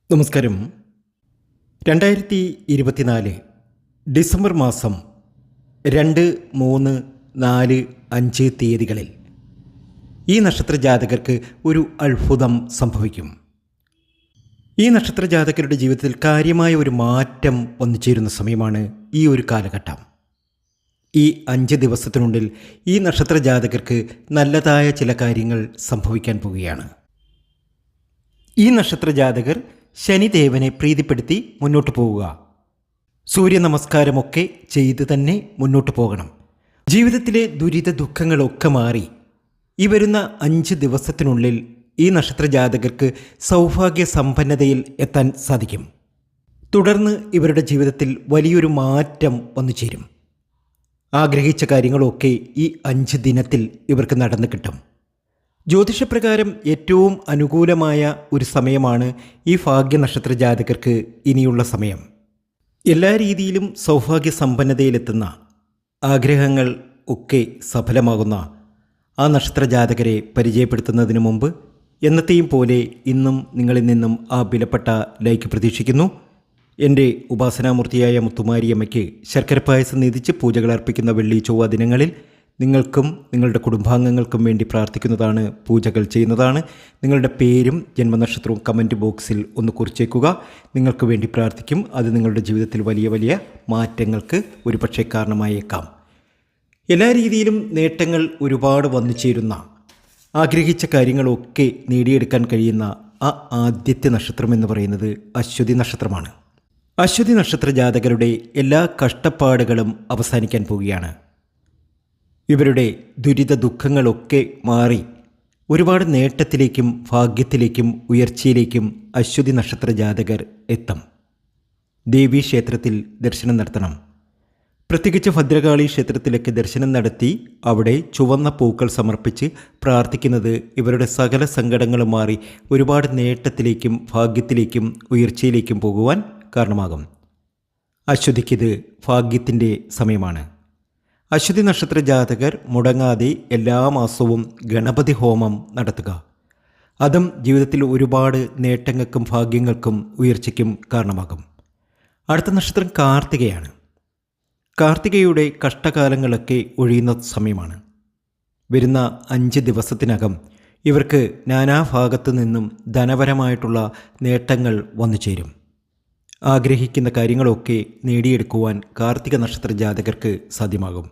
നമസ്കാരം. 2024 ഡിസംബർ മാസം 2, 3, 4, 5 തീയതികളിൽ ഈ നക്ഷത്ര ജാതകർക്ക് ഒരു അത്ഭുതം സംഭവിക്കും. ഈ നക്ഷത്ര ജാതകരുടെ ജീവിതത്തിൽ കാര്യമായ ഒരു മാറ്റം വന്നു ചേരുന്ന സമയമാണ് ഈ ഒരു കാലഘട്ടം. ഈ 5 ദിവസത്തിനുള്ളിൽ ഈ നക്ഷത്ര ജാതകർക്ക് നല്ലതായ ചില കാര്യങ്ങൾ സംഭവിക്കാൻ പോവുകയാണ്. ഈ നക്ഷത്ര ജാതകർ ശനിദേവനെ പ്രീതിപ്പെടുത്തി മുന്നോട്ട് പോവുക. സൂര്യ നമസ്കാരമൊക്കെ ചെയ്ത് തന്നെ മുന്നോട്ട് പോകണം. ജീവിതത്തിലെ ദുരിത ദുഃഖങ്ങളൊക്കെ മാറി ഈ വരുന്ന 5 ദിവസത്തിനുള്ളിൽ ഈ നക്ഷത്ര ജാതകർക്ക് സൗഭാഗ്യ സമ്പന്നതയിൽ എത്താൻ സാധിക്കും. തുടർന്ന് ഇവരുടെ ജീവിതത്തിൽ വലിയൊരു മാറ്റം വന്നു ചേരും. ആഗ്രഹിച്ച കാര്യങ്ങളൊക്കെ ഈ 5 ദിനത്തിൽ ഇവർക്ക് നടന്നു കിട്ടും. ജ്യോതിഷപ്രകാരം ഏറ്റവും അനുകൂലമായ ഒരു സമയമാണ് ഈ ഭാഗ്യ നക്ഷത്ര ജാതകർക്ക് ഇനിയുള്ള സമയം. എല്ലാ രീതിയിലും സൗഭാഗ്യ സമ്പന്നതയിലെത്തുന്ന ആഗ്രഹങ്ങൾ ഒക്കെ സഫലമാകുന്ന ആ നക്ഷത്ര ജാതകരെ പരിചയപ്പെടുത്തുന്നതിന് മുമ്പ് എന്നത്തെയും പോലെ ഇന്നും നിങ്ങളിൽ നിന്നും ആ വിലപ്പെട്ട ലൈക്ക് പ്രതീക്ഷിക്കുന്നു. എൻ്റെ ഉപാസനാമൂർത്തിയായ മുത്തുമാരിയമ്മയ്ക്ക് ശർക്കര പായസം നീതിച്ച് പൂജകൾ അർപ്പിക്കുന്ന വെള്ളി ചൊവ്വ ദിനങ്ങളിൽ നിങ്ങൾക്കും നിങ്ങളുടെ കുടുംബാംഗങ്ങൾക്കും വേണ്ടി പ്രാർത്ഥിക്കുന്നതാണ്, പൂജകൾ ചെയ്യുന്നതാണ്. നിങ്ങളുടെ പേരും ജന്മനക്ഷത്രവും കമൻറ്റ് ബോക്സിൽ ഒന്ന് കുറിച്ചേക്കുക. നിങ്ങൾക്ക് വേണ്ടി പ്രാർത്ഥിക്കും. അത് നിങ്ങളുടെ ജീവിതത്തിൽ വലിയ വലിയ മാറ്റങ്ങൾക്ക് ഒരുപക്ഷെ കാരണമായേക്കാം. എല്ലാ രീതിയിലും നേട്ടങ്ങൾ ഒരുപാട് വന്നു ചേരുന്ന, ആഗ്രഹിച്ച കാര്യങ്ങളൊക്കെ നേടിയെടുക്കാൻ കഴിയുന്ന ആ ആദ്യത്തെ നക്ഷത്രം എന്ന് പറയുന്നത് അശ്വതി നക്ഷത്രമാണ്. അശ്വതി നക്ഷത്ര ജാതകരുടെ എല്ലാ കഷ്ടപ്പാടുകളും അവസാനിക്കാൻ പോവുകയാണ്. ഇവരുടെ ദുരിത ദുഃഖങ്ങളൊക്കെ മാറി ഒരുപാട് നേട്ടത്തിലേക്കും ഭാഗ്യത്തിലേക്കും ഉയർച്ചയിലേക്കും അശ്വതി നക്ഷത്ര ജാതകർ എത്തും. ദേവീ ക്ഷേത്രത്തിൽ ദർശനം നടത്തണം. പ്രത്യേകിച്ച് ഭദ്രകാളി ക്ഷേത്രത്തിലേക്ക് ദർശനം നടത്തി അവിടെ ചുവന്ന പൂക്കൾ സമർപ്പിച്ച് പ്രാർത്ഥിക്കുന്നത് ഇവരുടെ സകല സങ്കടങ്ങളും മാറി ഒരുപാട് നേട്ടത്തിലേക്കും ഭാഗ്യത്തിലേക്കും ഉയർച്ചയിലേക്കും പോകുവാൻ കാരണമാകും. അശ്വതിക്കിത് ഭാഗ്യത്തിൻ്റെ സമയമാണ്. അശ്വതി നക്ഷത്ര ജാതകർ മുടങ്ങാതെ എല്ലാ മാസവും ഗണപതി ഹോമം നടത്തുക. അതും ജീവിതത്തിൽ ഒരുപാട് നേട്ടങ്ങൾക്കും ഭാഗ്യങ്ങൾക്കും ഉയർച്ചയ്ക്കും കാരണമാകും. അടുത്ത നക്ഷത്രം കാർത്തികയാണ്. കാർത്തികയുടെ കഷ്ടകാലങ്ങളൊക്കെ ഒഴിയുന്ന സമയമാണ്. വരുന്ന 5 ദിവസത്തിനകം ഇവർക്ക് നാനാഭാഗത്തു നിന്നും ധനപരമായിട്ടുള്ള നേട്ടങ്ങൾ വന്നു ചേരും. ആഗ്രഹിക്കുന്ന കാര്യങ്ങളൊക്കെ നേടിയെടുക്കുവാൻ കാർത്തിക നക്ഷത്ര ജാതകർക്ക് സാധ്യമാകും.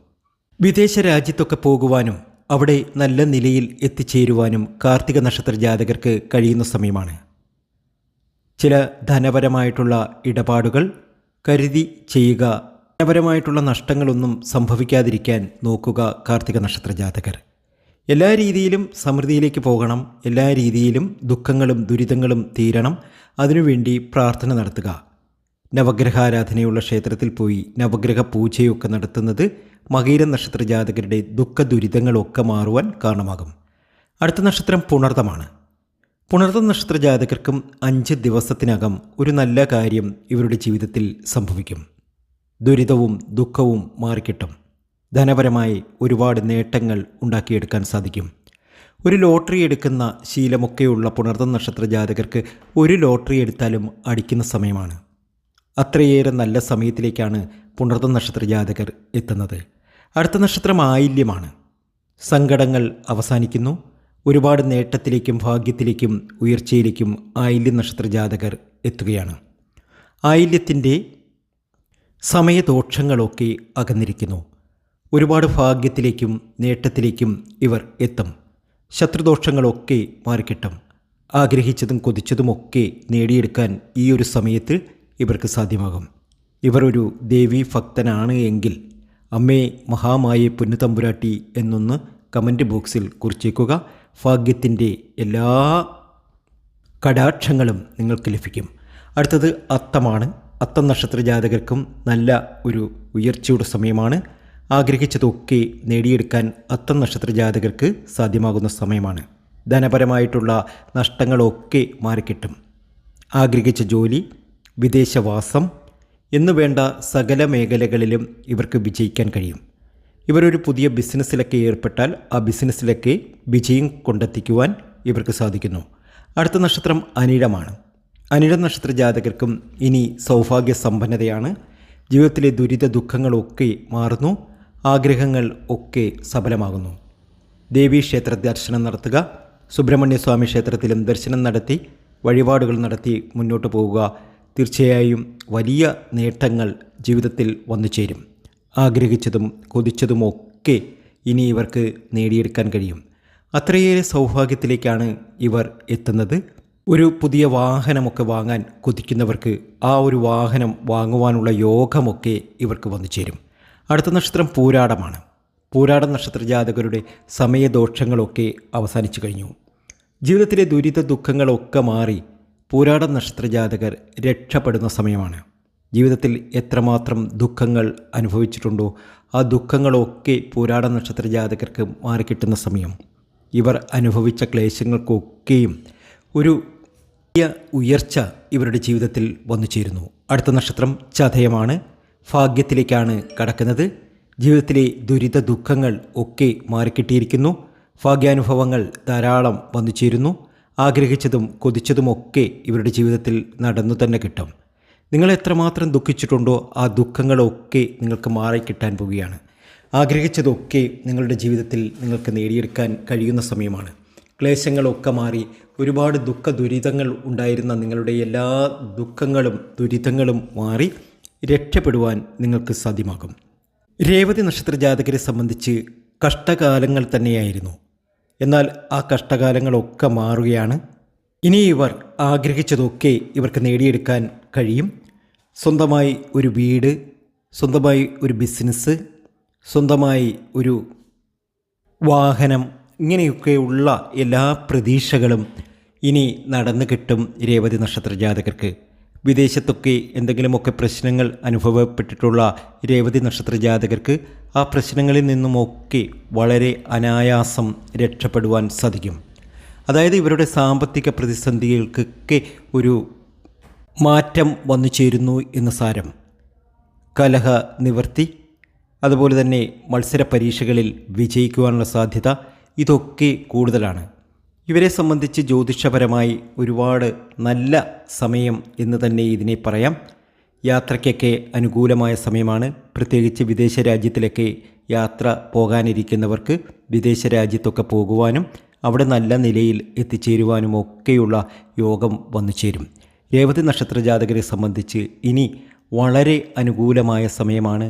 വിദേശ രാജ്യത്തൊക്കെ പോകുവാനും അവിടെ നല്ല നിലയിൽ എത്തിച്ചേരുവാനും കാർത്തിക നക്ഷത്ര ജാതകർക്ക് കഴിയുന്ന സമയമാണ്. ചില ധനപരമായിട്ടുള്ള ഇടപാടുകൾ കരുതി ചെയ്യുക. ധനപരമായിട്ടുള്ള നഷ്ടങ്ങളൊന്നും സംഭവിക്കാതിരിക്കാൻ നോക്കുക കാർത്തിക നക്ഷത്ര ജാതകർ. എല്ലാ രീതിയിലും സമൃദ്ധിയിലേക്ക് പോകണം. എല്ലാ രീതിയിലും ദുഃഖങ്ങളും ദുരിതങ്ങളും തീരണം. അതിനുവേണ്ടി പ്രാർത്ഥന നടത്തുക. നവഗ്രഹാരാധനയുള്ള ക്ഷേത്രത്തിൽ പോയി നവഗ്രഹ പൂജയൊക്കെ നടത്തുന്നത് മകീര നക്ഷത്ര ജാതകരുടെ ദുഃഖ ദുരിതങ്ങളൊക്കെ മാറുവാൻ കാരണമാകും. അടുത്ത നക്ഷത്രം പുണർതമാണ്. പുണർത നക്ഷത്ര ജാതകർക്കും 5 ദിവസത്തിനകം ഒരു നല്ല കാര്യം ഇവരുടെ ജീവിതത്തിൽ സംഭവിക്കും. ദുരിതവും ദുഃഖവും മാറിക്കിട്ടും. ധനപരമായി ഒരുപാട് നേട്ടങ്ങൾ ഉണ്ടാക്കിയെടുക്കാൻ സാധിക്കും. ഒരു ലോട്ടറി എടുക്കുന്ന ശീലമൊക്കെയുള്ള പുണർത നക്ഷത്ര ജാതകർക്ക് ഒരു ലോട്ടറി എടുത്താലും അടിക്കുന്ന സമയമാണ്. അത്രയേറെ നല്ല സമയത്തിലേക്കാണ് പുണർത നക്ഷത്ര ജാതകർ എത്തുന്നത്. അടുത്ത നക്ഷത്രം ആയില്യമാണ്. സങ്കടങ്ങൾ അവസാനിക്കുന്നു. ഒരുപാട് നേട്ടത്തിലേക്കും ഭാഗ്യത്തിലേക്കും ഉയർച്ചയിലേക്കും ആയില്യ നക്ഷത്ര ജാതകർ എത്തുകയാണ്. ആയില്യത്തിൻ്റെ സമയദോഷങ്ങളൊക്കെ അകന്നിരിക്കുന്നു. ഒരുപാട് ഭാഗ്യത്തിലേക്കും നേട്ടത്തിലേക്കും ഇവർ എത്തും. ശത്രുദോഷങ്ങളൊക്കെ മാറിക്കിട്ടും. ആഗ്രഹിച്ചതും കൊതിച്ചതുമൊക്കെ നേടിയെടുക്കാൻ ഈ ഒരു സമയത്ത് ഇവർക്ക് സാധ്യമാകും. ഇവർ ഒരു ദേവീ ഭക്തനാണ് എങ്കിൽ അമ്മേ മഹാമായെ പൊന്നുതമ്പുരാട്ടി എന്നൊന്ന് കമൻറ്റ് ബോക്സിൽ കുറിച്ചേക്കുക. ഭാഗ്യത്തിൻ്റെ എല്ലാ കടാക്ഷങ്ങളും നിങ്ങൾക്ക് ലഭിക്കും. അടുത്തത് അത്തമാണ്. അത്തം നക്ഷത്ര ജാതകർക്കും നല്ല ഒരു ഉയർച്ചയുടെ സമയമാണ്. ആഗ്രഹിച്ചതൊക്കെ നേടിയെടുക്കാൻ അത്തം നക്ഷത്ര ജാതകർക്ക് സാധ്യമാകുന്ന സമയമാണ്. ധനപരമായിട്ടുള്ള നഷ്ടങ്ങളൊക്കെ മാറിക്കിട്ടും. ആഗ്രഹിച്ച ജോലി, വിദേശവാസം എന്നു വേണ്ട സകല മേഖലകളിലും ഇവർക്ക് വിജയിക്കാൻ കഴിയും. ഇവരൊരു പുതിയ ബിസിനസ്സിലൊക്കെ ഏർപ്പെട്ടാൽ ആ ബിസിനസ്സിലൊക്കെ വിജയം കൊണ്ടെത്തിക്കുവാൻ ഇവർക്ക് സാധിക്കുന്നു. അടുത്ത നക്ഷത്രം അനിഴമാണ്. അനിഴ നക്ഷത്ര ജാതകർക്കും ഇനി സൗഭാഗ്യ സമ്പന്നതയാണ്. ജീവിതത്തിലെ ദുരിത ദുഃഖങ്ങളൊക്കെ മാറുന്നു. ആഗ്രഹങ്ങൾ ഒക്കെ സഫലമാകുന്നു. ദേവീക്ഷേത്ര ദർശനം നടത്തുക. സുബ്രഹ്മണ്യസ്വാമി ക്ഷേത്രത്തിലും ദർശനം നടത്തി വഴിപാടുകൾ നടത്തി മുന്നോട്ട് പോവുക. തീർച്ചയായും വലിയ നേട്ടങ്ങൾ ജീവിതത്തിൽ വന്നു ചേരും. ആഗ്രഹിച്ചതും കൊതിച്ചതുമൊക്കെ ഇനി ഇവർക്ക് നേടിയെടുക്കാൻ കഴിയും. അത്രയേറെ സൗഭാഗ്യത്തിലേക്കാണ് ഇവർ എത്തുന്നത്. ഒരു പുതിയ വാഹനമൊക്കെ വാങ്ങാൻ കൊതിക്കുന്നവർക്ക് ആ ഒരു വാഹനം വാങ്ങുവാനുള്ള യോഗമൊക്കെ ഇവർക്ക് വന്നു ചേരും. അടുത്ത നക്ഷത്രം പൂരാടമാണ്. പൂരാടം നക്ഷത്ര ജാതകരുടെ സമയദോഷങ്ങളൊക്കെ അവസാനിച്ചു കഴിഞ്ഞു. ജീവിതത്തിലെ ദുരിത ദുഃഖങ്ങളൊക്കെ മാറി പൂരാടം നക്ഷത്ര ജാതകർ രക്ഷപ്പെടുന്ന സമയമാണ്. ജീവിതത്തിൽ എത്രമാത്രം ദുഃഖങ്ങൾ അനുഭവിച്ചിട്ടുണ്ടോ ആ ദുഃഖങ്ങളൊക്കെ പൂരാടം നക്ഷത്ര ജാതകർക്ക് മാറിക്കിട്ടുന്ന സമയം. ഇവർ അനുഭവിച്ച ക്ലേശങ്ങൾക്കൊക്കെയും ഒരു വലിയ ഉയർച്ച ഇവരുടെ ജീവിതത്തിൽ വന്നു ചേരുന്നു. അടുത്ത നക്ഷത്രം ചതയമാണ്. ഭാഗ്യത്തിലേക്കാണ് കടക്കുന്നത്. ജീവിതത്തിലെ ദുരിത ദുഃഖങ്ങൾ ഒക്കെ മാറിക്കിട്ടിയിരിക്കുന്നു. ഭാഗ്യാനുഭവങ്ങൾ ധാരാളം വന്നു ചേരുന്നു. ആഗ്രഹിച്ചതും കൊതിച്ചതുമൊക്കെ ഇവരുടെ ജീവിതത്തിൽ നടന്നു തന്നെ കിട്ടും. നിങ്ങൾ എത്രമാത്രം ദുഃഖിച്ചിട്ടുണ്ടോ ആ ദുഃഖങ്ങളൊക്കെ നിങ്ങൾക്ക് മാറിക്കിട്ടാൻ പോവുകയാണ്. ആഗ്രഹിച്ചതൊക്കെ നിങ്ങളുടെ ജീവിതത്തിൽ നിങ്ങൾക്ക് നേടിയെടുക്കാൻ കഴിയുന്ന സമയമാണ്. ക്ലേശങ്ങളൊക്കെ മാറി ഒരുപാട് ദുഃഖ ദുരിതങ്ങൾ ഉണ്ടായിരുന്ന നിങ്ങളുടെ എല്ലാ ദുഃഖങ്ങളും ദുരിതങ്ങളും മാറി രക്ഷപ്പെടുവാൻ നിങ്ങൾക്ക് സാധ്യമാകും. രേവതി നക്ഷത്ര ജാതകരെ സംബന്ധിച്ച് കഷ്ടകാലങ്ങൾ തന്നെയായിരുന്നു. എന്നാൽ ആ കഷ്ടകാലങ്ങളൊക്കെ മാറുകയാണ്. ഇനി ഇവർ ആഗ്രഹിച്ചതൊക്കെ ഇവർക്ക് നേടിയെടുക്കാൻ കഴിയും. സ്വന്തമായി ഒരു വീട്, സ്വന്തമായി ഒരു ബിസിനസ്, സ്വന്തമായി ഒരു വാഹനം, ഇങ്ങനെയൊക്കെയുള്ള എല്ലാ പ്രതീക്ഷകളും ഇനി നടന്നു കിട്ടും രേവതി നക്ഷത്ര ജാതകർക്ക്. വിദേശത്തൊക്കെ എന്തെങ്കിലുമൊക്കെ പ്രശ്നങ്ങൾ അനുഭവപ്പെട്ടിട്ടുള്ള രേവതി നക്ഷത്ര ജാതകർക്ക് ആ പ്രശ്നങ്ങളിൽ നിന്നുമൊക്കെ വളരെ അനായാസം രക്ഷപ്പെടുവാൻ സാധിക്കും. അതായത് ഇവരുടെ സാമ്പത്തിക പ്രതിസന്ധികൾക്കൊക്കെ ഒരു മാറ്റം വന്നു ചേരുന്നു എന്ന് സാരം. കലഹ നിവർത്തി, അതുപോലെ തന്നെ മത്സര പരീക്ഷകളിൽ വിജയിക്കുവാനുള്ള സാധ്യത ഇതൊക്കെ കൂടുതലാണ്. ഇവരെ സംബന്ധിച്ച് ജ്യോതിഷപരമായി ഒരുപാട് നല്ല സമയം എന്ന് തന്നെ ഇതിനെ പറയാം. യാത്രയ്ക്കൊക്കെ അനുകൂലമായ സമയമാണ്. പ്രത്യേകിച്ച് വിദേശ രാജ്യത്തിലൊക്കെ യാത്ര പോകാനിരിക്കുന്നവർക്ക് വിദേശ രാജ്യത്തൊക്കെ പോകുവാനും അവിടെ നല്ല നിലയിൽ എത്തിച്ചേരുവാനും ഒക്കെയുള്ള യോഗം വന്നു ചേരും. രേവതി നക്ഷത്ര ജാതകരെ സംബന്ധിച്ച് ഇനി വളരെ അനുകൂലമായ സമയമാണ്.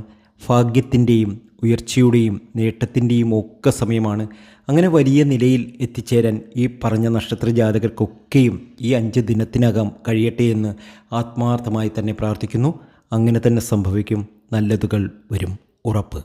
ഭാഗ്യത്തിൻ്റെയും ഉയർച്ചയുടെയും നേട്ടത്തിൻ്റെയും ഒക്കെ സമയമാണ്. അങ്ങനെ വലിയ നിലയിൽ എത്തിച്ചേരാൻ ഈ പറഞ്ഞ നക്ഷത്ര ജാതകർക്കൊക്കെയും ഈ 5 ദിനത്തിനകം കഴിയട്ടെ എന്ന് ആത്മാർത്ഥമായി തന്നെ പ്രാർത്ഥിക്കുന്നു. അങ്ങനെ തന്നെ സംഭവിക്കും. നല്ലതുകൾ വരും, ഉറപ്പ്.